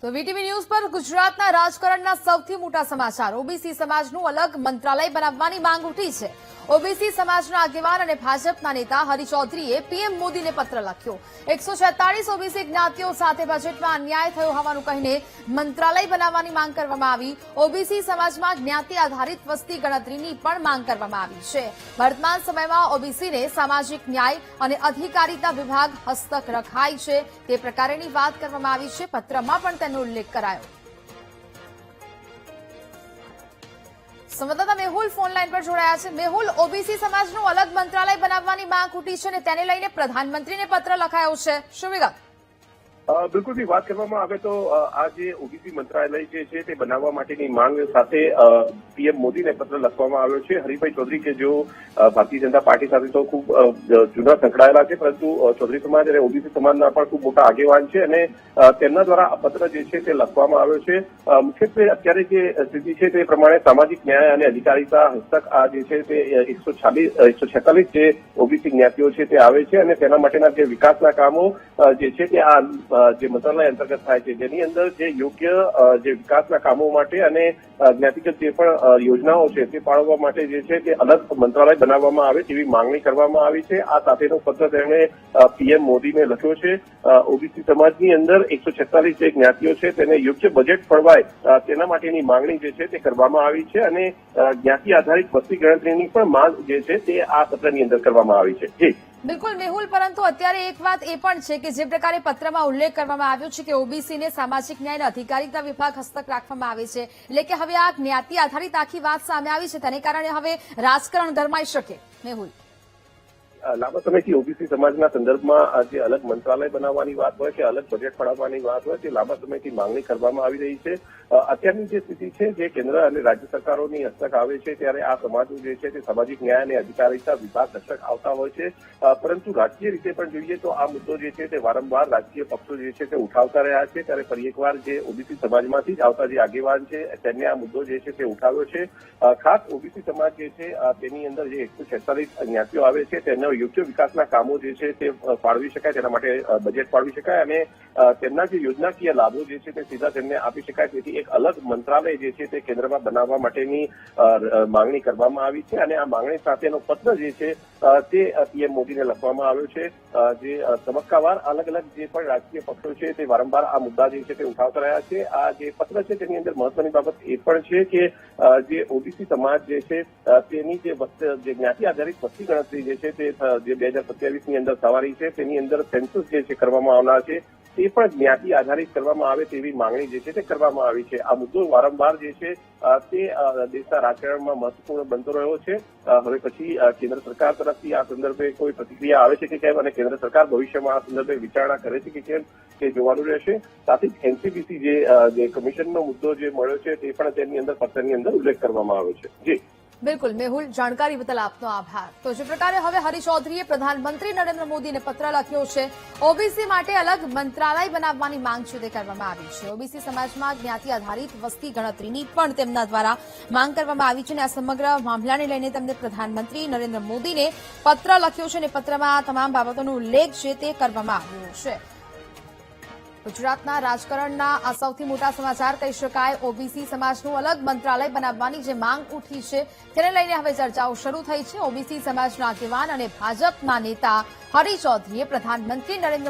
તો VTV news પર ગુજરાતના રાજકારણના સૌથી મોટા સમાચાર ઓબીસી સમાજનું અલગ મંત્રાલય બનાવવાની માંગ ઉઠી છે। ઓબીસી સમાજના આગેવાન અને ભાજપના નેતા હરિ ચૌધરીએ પીએમ મોદીને પત્ર લખ્યો। 146 ઓબીસી જ્ઞાતિઓ સાથે બજેટમાં અન્યાય થયો હોવાનું કહીને મંત્રાલય બનાવવાની માંગ કરવામાં આવી। ઓબીસી સમાજમાં જ્ઞાતિ આધારિત વસ્તી ગણતરીની પણ માંગ કરવામાં આવી છે। વર્તમાન સમયમાં ઓબીસીને સામાજિક ન્યાય અને અધિકારીતા વિભાગ હસ્તક રખાય છે તે પ્રકારેની વાત કરવામાં આવી છે। પત્રમાં પણ તેનો ઉલ્લેખ કરાયો। સંવાદદાતા મેહુલ ફોન લાઈન પર જોડાયા છે। મેહુલ, ઓબીસી સમાજનું અલગ મંત્રાલય બનાવવાની માંગ ઉઠી છે અને તેને લઈને પ્રધાનમંત્રીને પત્ર લખાયો છે, શું વિગત? બિલકુલ વાત કરવામાં આવે તો આ જે ઓબીસી મંત્રાલય જે છે તે બનાવવા માટેની માંગ સાથે પીએમ મોદીને પત્ર લખવામાં આવ્યો છે। હરિભાઈ ચૌધરી કે જેઓ ભારતીય જનતા પાર્ટી સાથે તો ખૂબ જૂના સંકળાયેલા છે, પરંતુ ચૌધરી સમાજ અને ઓબીસી સમાજના પણ ખૂબ મોટા આગેવાન છે અને તેમના દ્વારા આ પત્ર જે છે તે લખવામાં આવ્યો છે। મુખ્યત્વે અત્યારે જે સ્થિતિ છે તે પ્રમાણે સામાજિક ન્યાય અને અધિકારીતા હસ્તક આ જે છે તે 146 જે ઓબીસી જ્ઞાતિઓ છે તે આવે છે અને તેના માટેના જે વિકાસના કામો જે છે તે આ જે મંત્રાલય અંતર્ગત થાય છે, જેની અંદર જે યોગ્ય જે વિકાસના કામો માટે અને જ્ઞાતિગત જે પણ યોજનાઓ છે તે પાળવવા માટે જે છે તે અલગ મંત્રાલય બનાવવામાં આવે તેવી માંગણી કરવામાં આવી છે। આ સાથેનો પત્ર તેમણે પીએમ મોદીને લખ્યો છે। ઓબીસી સમાજની અંદર 146 જે જ્ઞાતિઓ છે તેને યોગ્ય બજેટ ફળવાય તેના માટેની માંગણી જે છે તે કરવામાં આવી છે અને જ્ઞાતિ આધારિત વસ્તી ગણતરીની પણ માંગ જે છે તે આ પત્રની અંદર કરવામાં આવી છે। જી બિલકુલ મેહુલ, પરંતુ અત્યારે એક વાત એ પણ છે કે જે પ્રકારે પત્રમાં ઉલ્લેખ કરવામાં આવ્યો છે કે ઓબીસીને સામાજિક ન્યાય અને અધિકારીતા વિભાગ હસ્તક રાખવામાં આવે છે, એટલે કે હવે આ જ્ઞાતિ આધારિત આખી વાત સામે આવી છે, તેને કારણે હવે રાજકારણ ગરમાઈ શકે। મેહુલ, લાંબા સમયથી ઓબીસી સમાજના સંદર્ભમાં જે અલગ મંત્રાલય બનાવવાની વાત હોય કે અલગ બજેટ ફાળવવાની વાત હોય તે લાંબા સમયથી માંગણી કરવામાં આવી રહી છે। અત્યારની જે સ્થિતિ છે જે કેન્દ્ર અને રાજ્ય સરકારોની હસ્તક આવે છે ત્યારે આ સમાજો જે છે તે સામાજિક ન્યાય અને અધિકારીતા વિભાગ હસ્તક આવતા હોય છે, પરંતુ રાજકીય રીતે પણ જોઈએ તો આ મુદ્દો જે છે તે વારંવાર રાજકીય પક્ષો જે છે તે ઉઠાવતા રહ્યા છે। ત્યારે ફરી એકવાર જે ઓબીસી સમાજમાંથી જ આવતા જે આગેવાન છે તેને આ મુદ્દો જે છે તે ઉઠાવ્યો છે। ખાસ ઓબીસી સમાજ જે છે તેની અંદર જે 146 જ્ઞાતિઓ આવે છે તેના યોગ્ય વિકાસના કામો જે છે તે ફાળવી શકાય, તેના માટે બજેટ ફાળવી શકાય અને તેમના જે યોજનાકીય લાભો જે છે તે સીધા તેમને આપી શકાય, તેથી એક અલગ મંત્રાલય જે છે તે કેન્દ્રમાં બનાવવા માટેની માંગણી કરવામાં આવી છે અને આ માંગણી સાથેનો પત્ર જે છે તે પીએમ મોદીને લખવામાં આવ્યો છે। જે તબક્કાવાર અલગ અલગ જે પણ રાજકીય પક્ષો છે તે વારંવાર આ મુદ્દા જે છે તે ઉઠાવતા રહ્યા છે। આ જે પત્ર છે તેની અંદર મહત્વની બાબત એ પણ છે કે જે ઓબીસી સમાજ જે છે તેની જે જ્ઞાતિ આધારિત વસ્તી ગણતરી જે છે તે જે 2027ની અંદર થવાની છે તેની અંદર સેન્સસ જે છે કરવામાં આવનાર છે તે પણ જ્ઞાતિ આધારિત કરવામાં આવે તેવી માંગણી જે છે તે કરવામાં આવી છે। આ મુદ્દો વારંવાર જે છે તે દેશના રાજકારણમાં મહત્વપૂર્ણ બનતો રહ્યો છે। હવે પછી કેન્દ્ર સરકાર તરફથી આ સંદર્ભે કોઈ પ્રતિક્રિયા આવે છે કે કેમ અને કેન્દ્ર સરકાર ભવિષ્યમાં આ સંદર્ભે વિચારણા કરે છે કે કેમ તે જોવાનું રહેશે। સાથે જ એનસીપીસી જે કમિશનનો મુદ્દો જે મળ્યો છે તે પણ તેની અંદર પત્રની અંદર ઉલ્લેખ કરવામાં આવ્યો છે। જી બિલકુલ મેહુલ, જાણકારી બદલ આપનો આભાર। તો જે પ્રકારે હવે હરિ ચૌધરીએ પ્રધાનમંત્રી નરેન્દ્ર મોદીને પત્ર લખ્યો છે, ઓબીસી માટે અલગ મંત્રાલય બનાવવાની માંગ છે તે કરવામાં આવી છે। ઓબીસી સમાજમાં જ્ઞાતિ આધારિત વસ્તી ગણતરીની પણ તેમના દ્વારા માંગ કરવામાં આવી છે અને આ સમગ્ર મામલાને લઈને તેમને પ્રધાનમંત્રી નરેન્દ્ર મોદીને પત્ર લખ્યો છે અને પત્રમાં આ તમામ બાબતોનો ઉલ્લેખ છે તે કરવામાં આવ્યો છે। ગુજરાતના રાજકારણના આ સૌથી મોટા સમાચાર કહી શકાય। ઓબીસી સમાજનું અલગ મંત્રાલય બનાવવાની જે માંગ ઉઠી છે તેને લઈને હવે ચર્ચાઓ શરૂ થઈ છે। ઓબીસી સમાજના આગેવાન અને ભાજપના નેતા હરિ ચૌધરીએ પ્રધાનમંત્રી નરેન્દ્ર